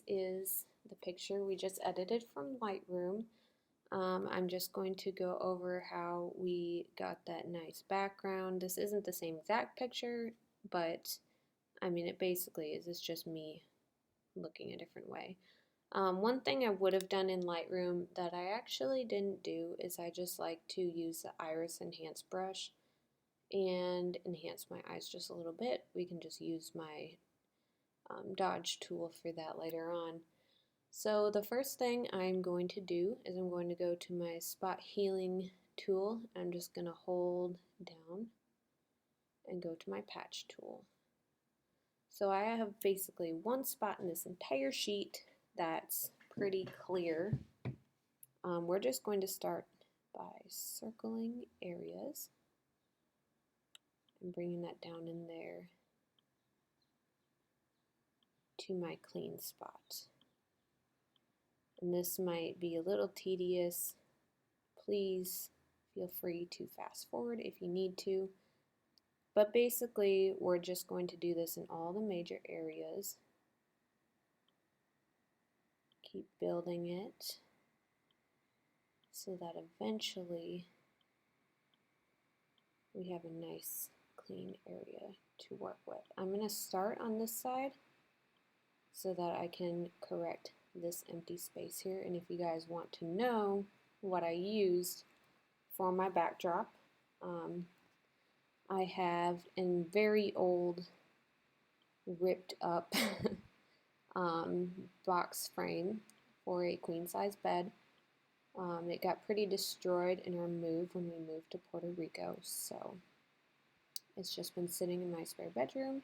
is the picture we just edited from Lightroom. I'm just going to go over how we got that nice background. This isn't the same exact picture, but I mean, it basically is. It's just me looking a different way. One thing I would have done in Lightroom that I actually didn't do is I just like to use the Iris Enhance brush and enhance my eyes just a little bit. We can just use my dodge tool for that later on. So the first thing I'm going to do is I'm going to go to my spot healing tool. I'm just going to hold down and go to my patch tool. So I have basically one spot in this entire sheet that's pretty clear. We're just going to start by circling areas and bringing that down in there to my clean spot. And this might be a little tedious. Please feel free to fast forward if you need to. But basically, we're just going to do this in all the major areas. Keep building it so that eventually we have a nice clean area to work with. I'm going to start on this side so that I can correct this empty space here. And if you guys want to know what I used for my backdrop, I have a very old, ripped up box frame for a queen size bed. It got pretty destroyed in our move when we moved to Puerto Rico, so it's just been sitting in my spare bedroom.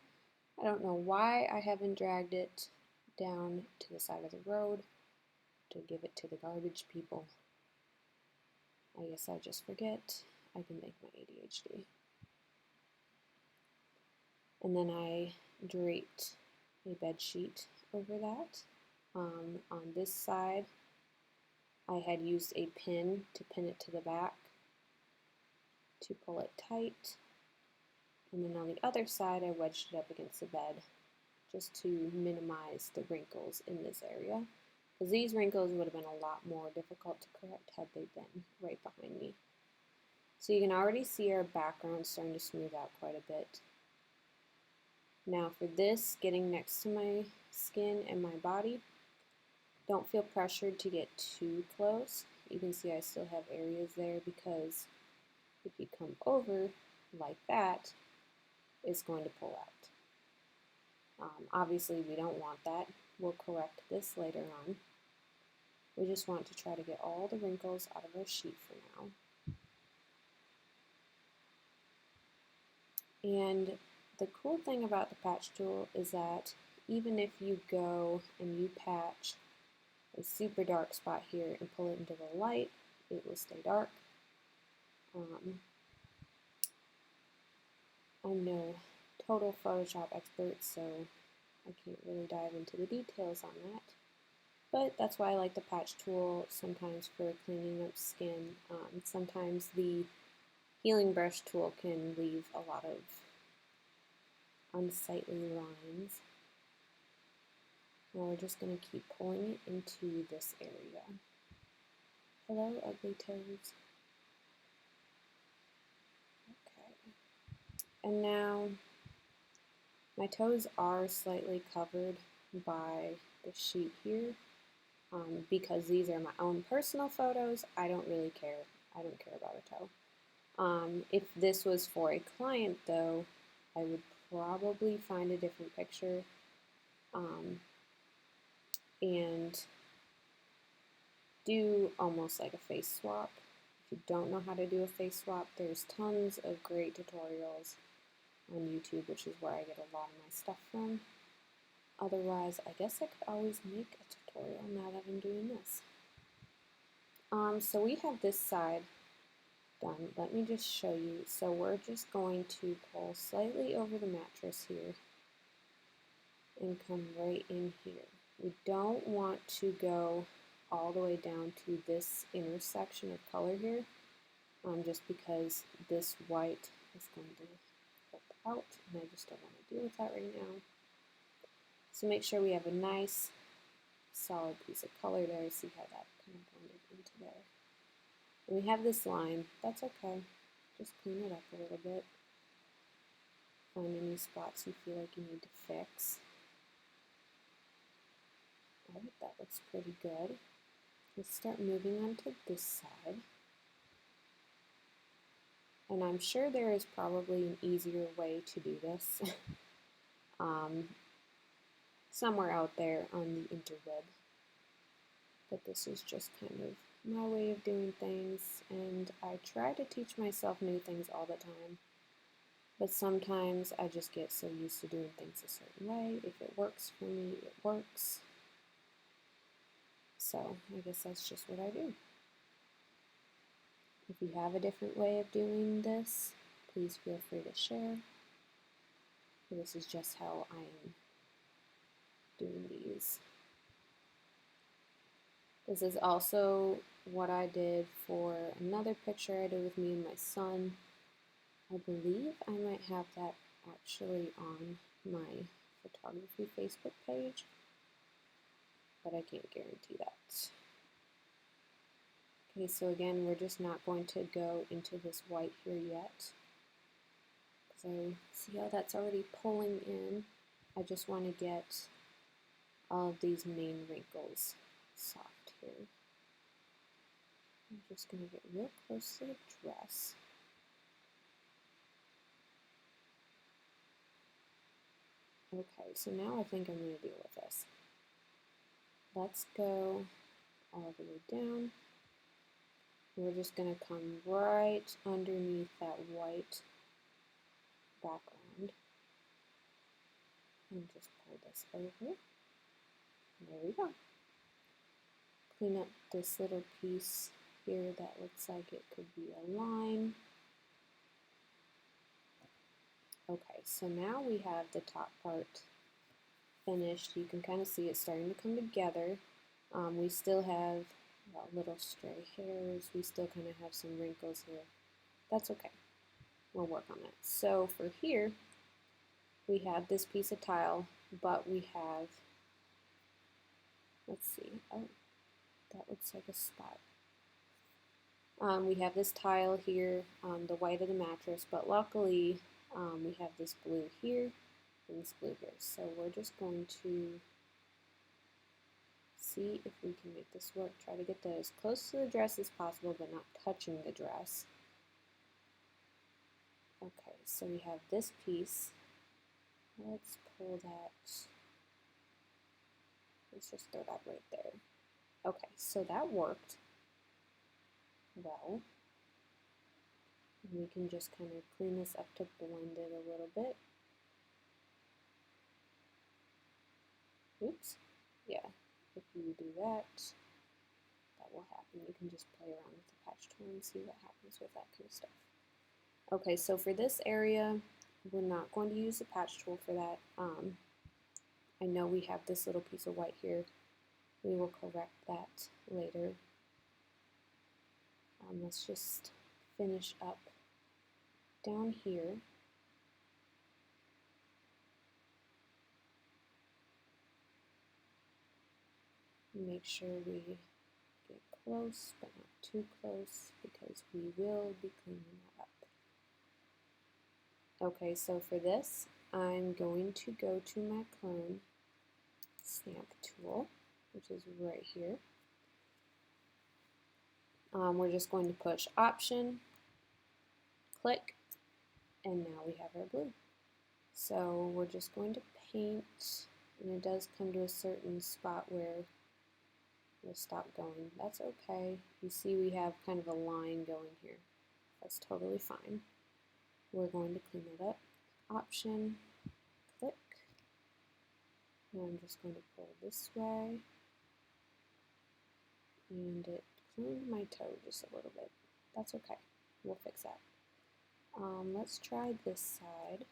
I don't know why I haven't dragged it down to the side of the road to give it to the garbage people. I guess I just forget. I can thank my ADHD. And then I draped a bed sheet over that. On this side, I had used a pin to pin it to the back to pull it tight. And then on the other side, I wedged it up against the bed just to minimize the wrinkles in this area, because these wrinkles would have been a lot more difficult to correct had they been right behind me. So you can already see our background starting to smooth out quite a bit. Now for this, getting next to my skin and my body, don't feel pressured to get too close. You can see I still have areas there because if you come over like that, it's going to pull out. Obviously we don't want that. We'll correct this later on. We just want to try to get all the wrinkles out of our sheet for now. And the cool thing about the patch tool is that even if you go and you patch a super dark spot here and pull it into the light, it will stay dark. I'm no total Photoshop expert, so I can't really dive into the details on that. But that's why I like the patch tool sometimes for cleaning up skin. Sometimes the healing brush tool can leave a lot of unsightly lines. Now we're just going to keep pulling it into this area. Hello, ugly toes. Okay. And now my toes are slightly covered by the sheet here. Because these are my own personal photos, I don't really care. I don't care about a toe. If this was for a client, though, I would probably find a different picture and do almost like a face swap. If you don't know how to do a face swap, there's tons of great tutorials on YouTube, which is where I get a lot of my stuff from. Otherwise, I guess I could always make a tutorial now that I'm doing this. So we have this side done. Let me just show you. So we're just going to pull slightly over the mattress here and come right in here. We don't want to go all the way down to this intersection of color here, just because this white is going to pop out, and I just don't want to deal with that right now. So make sure we have a nice solid piece of color there. See how that kind of blended into there. And we have this line. That's okay. Just clean it up a little bit. Find any spots you feel like you need to fix. Alright, that looks pretty good. Let's start moving on to this side. And I'm sure there is probably an easier way to do this somewhere out there on the interweb. But this is just kind of my way of doing things, and I try to teach myself new things all the time. But sometimes I just get so used to doing things a certain way. If it works for me, it works. So I guess that's just what I do. If you have a different way of doing this, please feel free to share. This is just how I am doing these. This is also what I did for another picture I did with me and my son. I believe I might have that actually on my photography Facebook page, but I can't guarantee that. Okay, so again, we're just not going to go into this white here yet, because I see how that's already pulling in. I just want to get all of these main wrinkles soft here. I'm just going to get real close to the dress. Okay, so now I think I'm going to deal with this. Let's go all the way down. We're just going to come right underneath that white background and just pull this over. There we go. Clean up this little piece here that looks like it could be a line. Okay, so now we have the top part finished. You can kind of see it starting to come together. We still have little stray hairs. We still kind of have some wrinkles here. That's okay. We'll work on that. So for here, we have this piece of tile, but we have, let's see, oh, that looks like a spot. We have this tile here, the white of the mattress, but luckily we have this blue here and this blue here. So we're just going to see if we can make this work. Try to get that as close to the dress as possible, but not touching the dress. Okay, so we have this piece. Let's pull that. Let's just throw that right there. Okay, so that worked well. And we can just kind of clean this up to blend it a little bit. Oops. Yeah, if you do that, that will happen. You can just play around with the patch tool and see what happens with that kind of stuff. Okay, so for this area, we're not going to use the patch tool for that. I know we have this little piece of white here. We will correct that later. Let's just finish up down here. Make sure we get close, but not too close, because we will be cleaning that up. Okay, so for this, I'm going to go to my clone stamp tool, which is right here. We're just going to push Option, click, and now we have our blue. So we're just going to paint, and it does come to a certain spot where we'll stop going. That's okay. You see we have kind of a line going here. That's totally fine. We're going to clean it up. Option, click, and I'm just going to pull this way, and it cleaned my toe just a little bit. That's okay. We'll fix that. Let's try this side.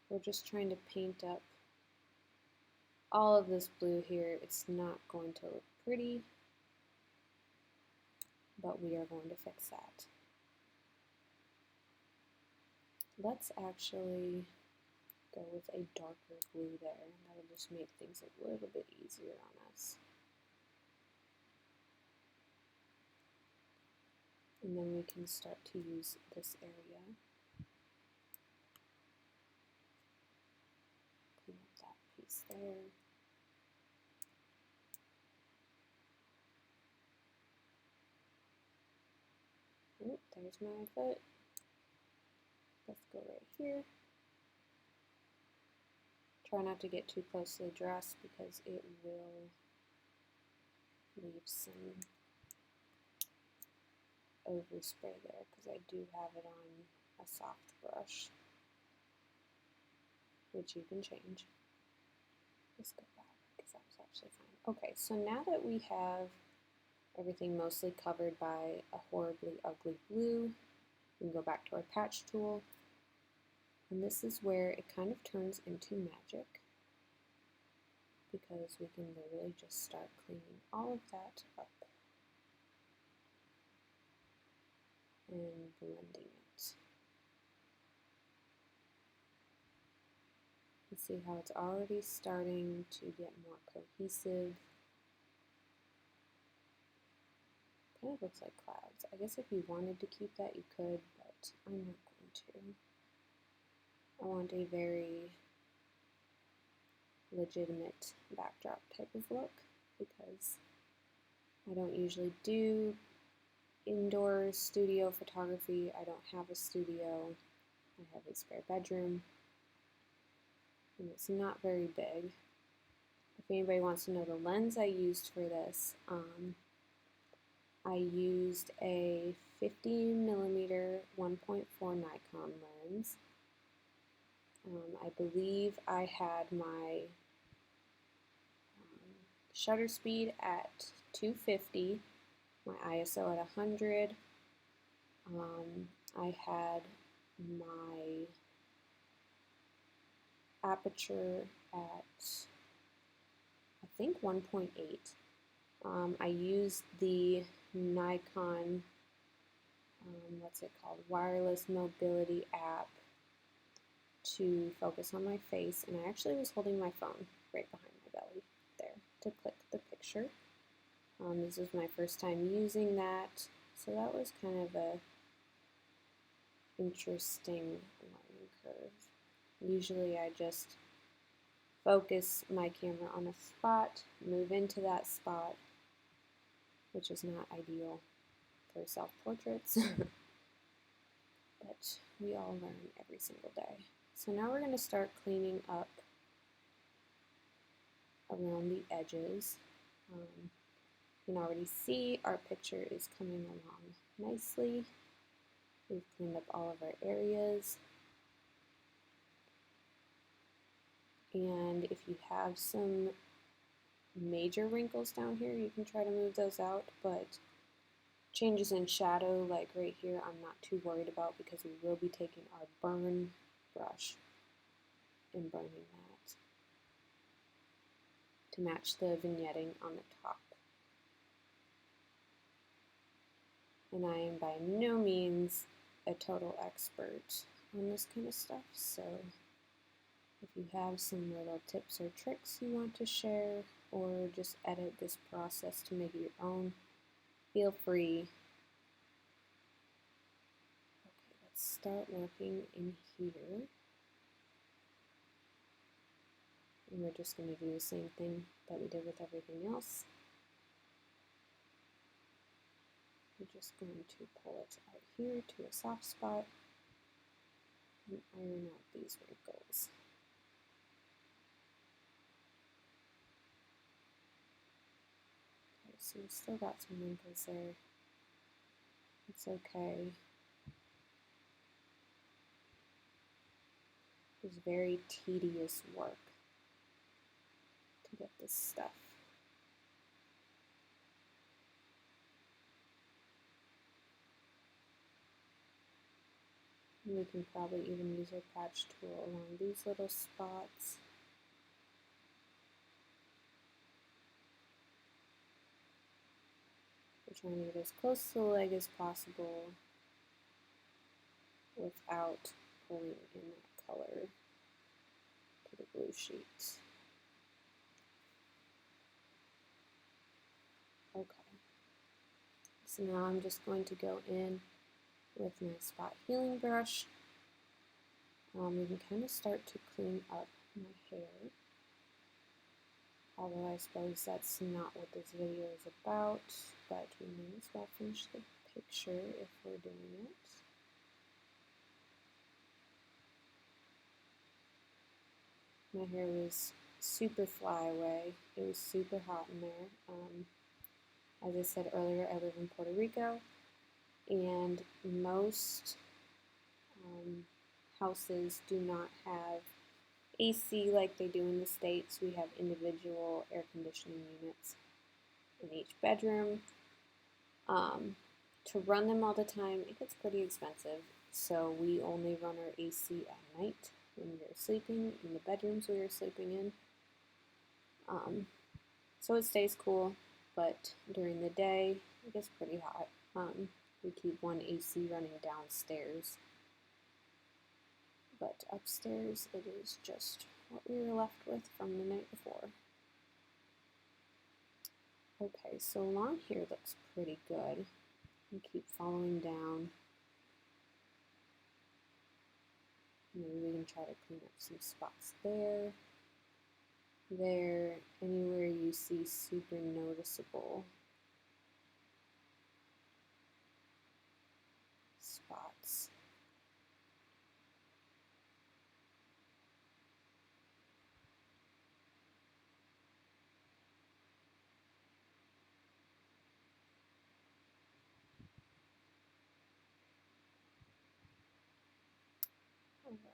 We're just trying to paint up all of this blue here. It's not going to look pretty, but we are going to fix that. Let's actually go with a darker blue there, and that'll just make things a little bit easier on us. And then we can start to use this area. Clean up that piece there. Oh, there's my foot. Let's go right here. Try not to get too close to the dress because it will leave some overspray there, because I do have it on a soft brush, which you can change. Let's go back because that was actually fine. Okay, so now that we have everything mostly covered by a horribly ugly blue, we can go back to our patch tool, and this is where it kind of turns into magic, because we can literally just start cleaning all of that up and blending it. You see how it's already starting to get more cohesive. Kind of looks like clouds. I guess if you wanted to keep that, you could, but I'm not going to. I want a very legitimate backdrop type of look, because I don't usually do indoor studio photography. I don't have a studio. I have a spare bedroom, and it's not very big. If anybody wants to know the lens I used for this, I used a 50mm 1.4 Nikon lens. I believe I had my shutter speed at 250, my ISO at 100. I had my aperture at, I think, 1.8. I used the Nikon, what's it called, wireless mobility app to focus on my face, and I actually was holding my phone right behind my belly there to click the picture. This was my first time using that, so that was kind of a interesting learning curve. Usually I just focus my camera on a spot, move into that spot, which is not ideal for self-portraits, but we all learn every single day. So now we're going to start cleaning up around the edges. You can already see our picture is coming along nicely. We've cleaned up all of our areas. And if you have some major wrinkles down here, you can try to move those out, but changes in shadow, like right here, I'm not too worried about, because we will be taking our burn brush and burning that to match the vignetting on the top. And I am by no means a total expert on this kind of stuff, so if you have some little tips or tricks you want to share, or just edit this process to make it your own, feel free. Okay, let's start working in here. And we're just going to do the same thing that we did with everything else. We're just going to pull it out here to a soft spot and iron out these wrinkles. Okay, so we've still got some wrinkles there. It's okay. It's very tedious work to get this stuff. And we can probably even use our patch tool along these little spots. We're trying to get as close to the leg as possible without pulling in that color. for the blue sheet. Okay. So now I'm just going to go in with my spot healing brush. We can kind of start to clean up my hair. Although I suppose that's not what this video is about, but we may as well finish the picture if we're doing it. My hair was super flyaway. It was super hot in there. As I said earlier, I live in Puerto Rico, and most houses do not have AC like they do in the States. We have individual air conditioning units in each bedroom. To run them all the time, it gets pretty expensive, so we only run our AC at night when we are sleeping in the bedrooms we are sleeping in. So it stays cool, but during the day it gets pretty hot. We keep one AC running downstairs, but upstairs it is just what we were left with from the night before. Okay, so along here looks pretty good. And keep following down. Maybe we can try to clean up some spots there. There, anywhere you see super noticeable spots. All right.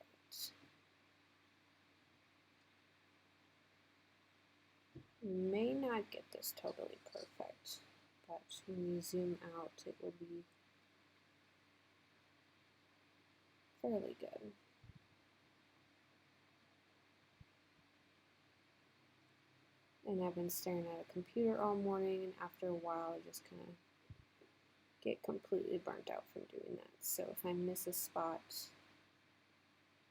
We may not get this totally perfect, but when you zoom out, it will be fairly good. And I've been staring at a computer all morning, and after a while, I just kind of get completely burnt out from doing that. So if I miss a spot,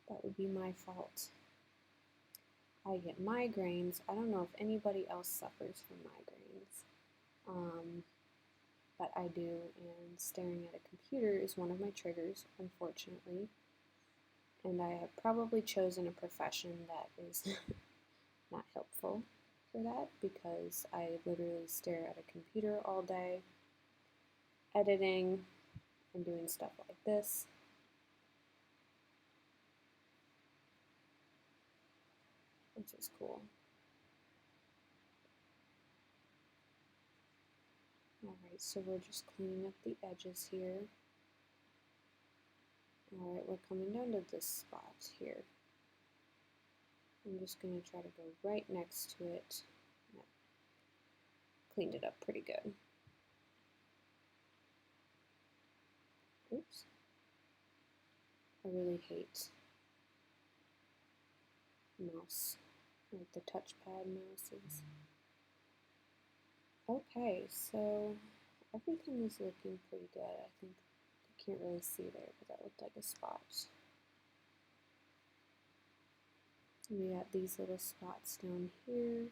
that would be my fault. I get migraines. I don't know if anybody else suffers from migraines, but I do, and staring at a computer is one of my triggers, unfortunately. And I have probably chosen a profession that is not helpful for that, because I literally stare at a computer all day, editing and doing stuff like this. Which is cool. Alright, so we're just cleaning up the edges here. Alright, we're coming down to this spot here. I'm just going to try to go right next to it. Yeah. Cleaned it up pretty good. Oops. I really hate mouse, like the touchpad mouses. Okay, so everything is looking pretty good. I think you can't really see there, but that looked like a spot. We got these little spots down here.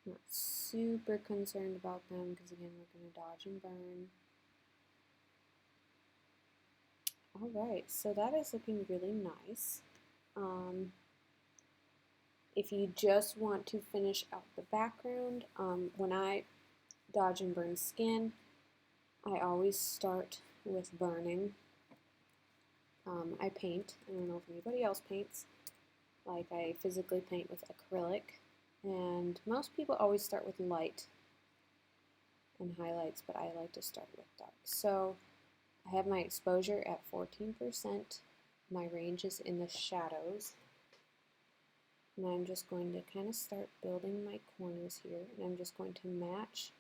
Not super concerned about them because, again, we're going to dodge and burn. Alright, so that is looking really nice. If you just want to finish out the background, when I dodge and burn skin, I always start with burning. I paint. I don't know if anybody else paints. Like, I physically paint with acrylic, and most people always start with light and highlights, but I like to start with dark. So I have my exposure at 14%. My range is in the shadows. And I'm just going to kind of start building my corners here, and I'm just going to match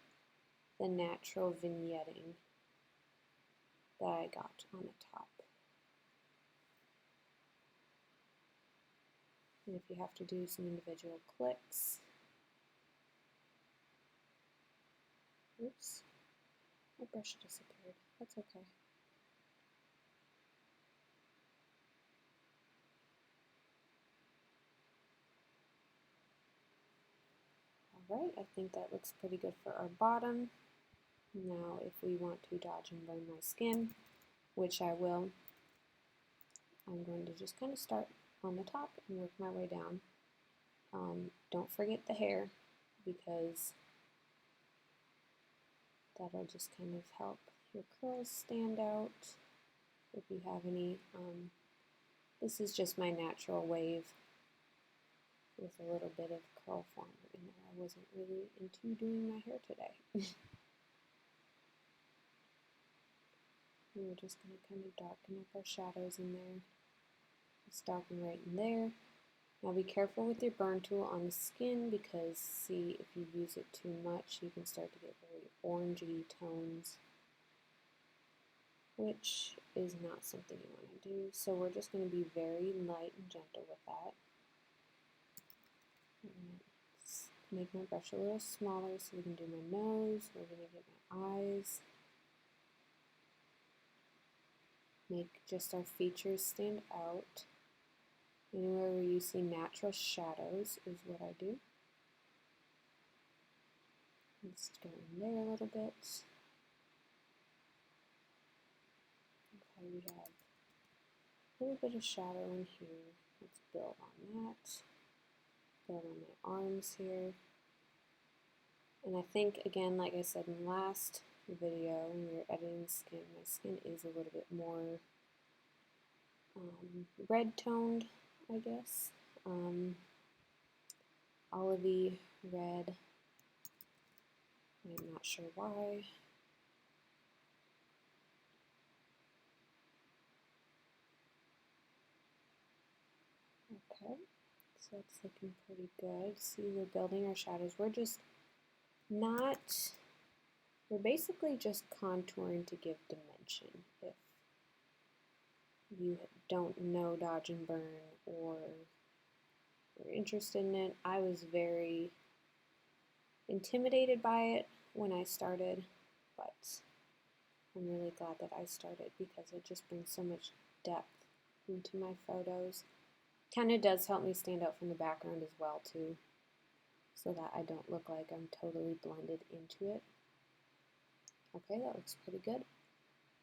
the natural vignetting that I got on the top. And if you have to do some individual clicks, oops, my brush disappeared, that's okay. Alright, I think that looks pretty good for our bottom. Now if we want to dodge and burn my skin, which I will, I'm going to just kind of start on the top and work my way down. Don't forget the hair, because that'll just kind of help your curls stand out if you have any. This is just my natural wave with a little bit of curl form, and I wasn't really into doing my hair today. And we're just going to kind of darken up our shadows in there. It's darken right in there. Now be careful with your burn tool on the skin, because see, if you use it too much you can start to get very orangey tones, which is not something you want to do. So we're just going to be very light and gentle with that. I'm going to make my brush a little smaller so we can do my nose. We're going to get my eyes. Make just our features stand out. Anywhere where you see natural shadows is what I do. Let's go in there a little bit. Okay, we have a little bit of shadow in here. Let's build on that. Build on my arms here. And I think, again, like I said in the last video when we were editing skin, my skin is a little bit more red toned, I guess. Olivey red. I'm not sure why. Okay, so it's looking pretty good. See, we're building our shadows. We're just not, we're basically just contouring to give dimension. If you don't know dodge and burn or are interested in it, I was very intimidated by it when I started, but I'm really glad that I started because it just brings so much depth into my photos. Kind of does help me stand out from the background as well too, so that I don't look like I'm totally blended into it. Okay, that looks pretty good.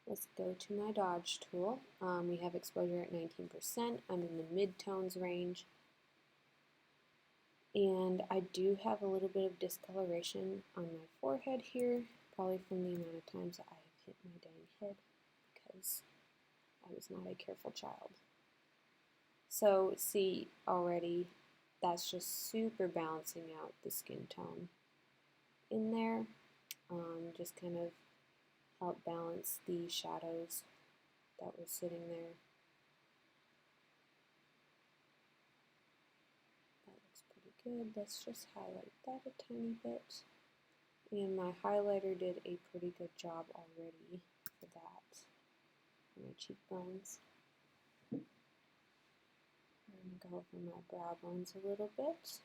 Let's go to my dodge tool. We have exposure at 19%. I'm in the mid-tones range. And I do have a little bit of discoloration on my forehead here, probably from the amount of times that I have hit my dang head because I was not a careful child. So see, already that's just super balancing out the skin tone in there. Just kind of help balance the shadows that were sitting there. That looks pretty good. Let's just highlight that a tiny bit. And my highlighter did a pretty good job already for that, for my cheekbones. I'm going to go over my brow bones a little bit.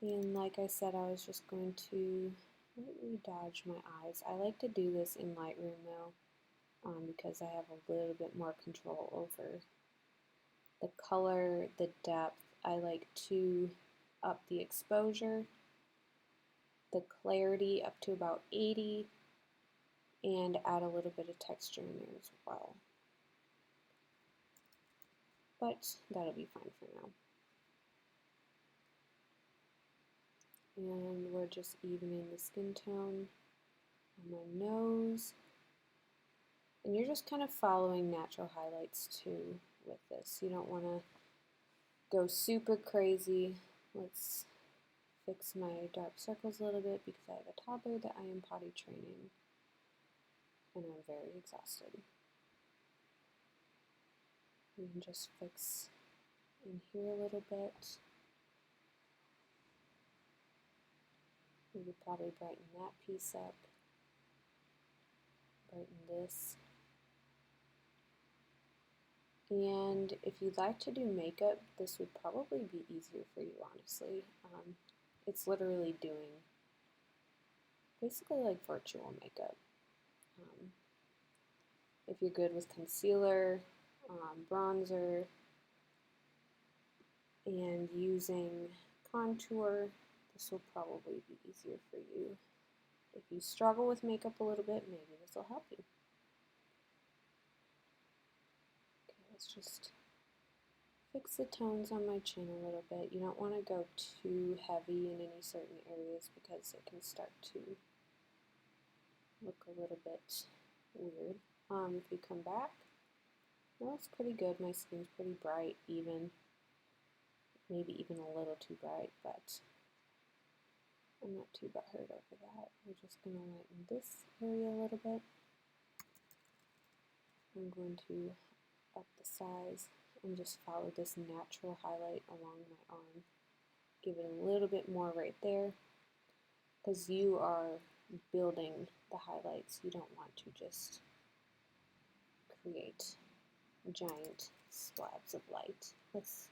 And like I said, I was just going to lightly dodge my eyes. I like to do this in Lightroom though, because I have a little bit more control over the color, the depth. I like to up the exposure, the clarity up to about 80, and add a little bit of texture in there as well. But that'll be fine for now. And we're just evening the skin tone on my nose. And you're just kind of following natural highlights too with this. You don't want to go super crazy. Let's fix my dark circles a little bit because I have a toddler that I am potty training and I'm very exhausted. You can just fix in here a little bit. We would probably brighten that piece up, brighten this. And if you'd like to do makeup, this would probably be easier for you, honestly. It's literally doing basically like virtual makeup. If you're good with concealer, bronzer, and using contour, This will probably be easier for you. If you struggle with makeup a little bit, maybe this will help you. Okay, let's just fix the tones on my chin a little bit. You don't want to go too heavy in any certain areas because it can start to look a little bit weird. If you come back, well, it's pretty good. My skin's pretty bright, even. Maybe even a little too bright, but I'm not too butthurt over that. We're just going to lighten this area a little bit. I'm going to up the size and just follow this natural highlight along my arm. Give it a little bit more right there because you are building the highlights. You don't want to just create giant slabs of light. Let's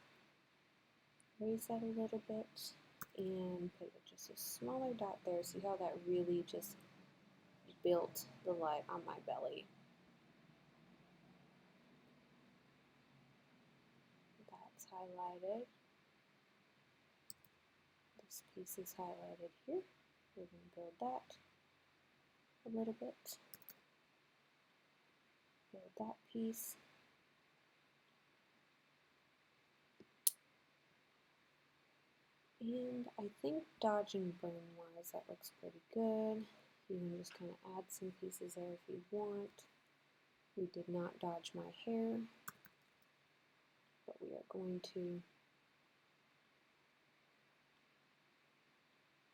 raise that a little bit and put just a smaller dot there. See how that really just built the light on my belly. That's highlighted. This piece is highlighted here. We're going to build that a little bit. Build that piece. And I think dodge and burn wise, that looks pretty good. You can just kind of add some pieces there if you want. We did not dodge my hair, but we are going to.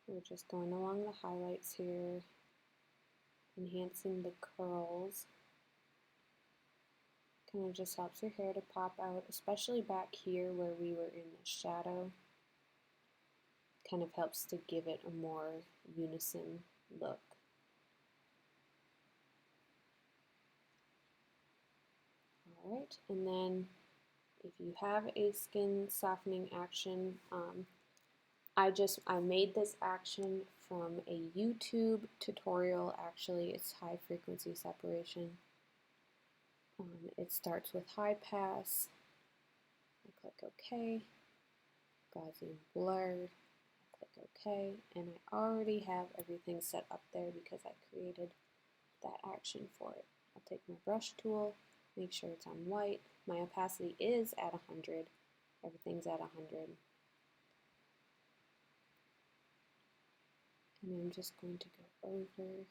We're just going along the highlights here, enhancing the curls. Kind of just helps your hair to pop out, especially back here where we were in the shadow. Kind of helps to give it a more unison look. Alright, and then if you have a skin softening action, I made this action from a YouTube tutorial. Actually, it's high frequency separation. It starts with high pass. I click OK. Gaussian blur. I click OK, and I already have everything set up there because I created that action for it. I'll take my brush tool, make sure it's on white. My opacity is at 100. Everything's at 100. And I'm just going to go over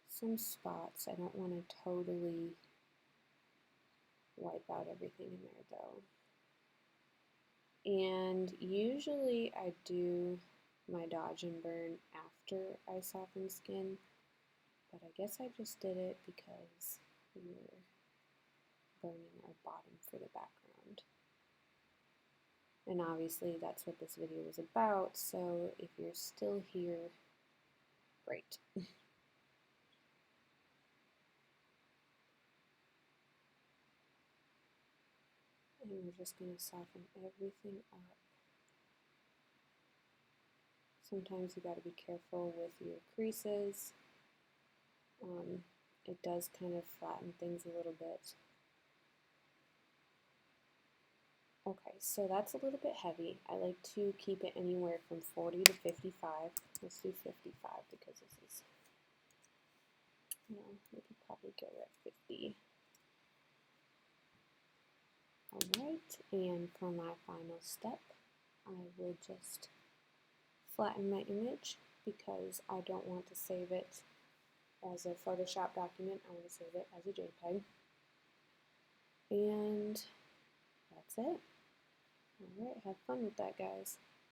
some spots. I don't want to totally wipe out everything in there though. And usually I do my dodge and burn after I soften skin, but I guess I just did it because we were burning our bottom for the background. And obviously that's what this video was about, so if you're still here, great. And we're just going to soften everything up. Sometimes you got to be careful with your creases. It does kind of flatten things a little bit. Okay, so that's a little bit heavy. I like to keep it anywhere from 40 to 55. Let's do 55 because this is, well, we could probably go at 50. Alright, and for my final step, I will just flatten my image because I don't want to save it as a Photoshop document. I want to save it as a JPEG. And that's it. Alright, have fun with that, guys.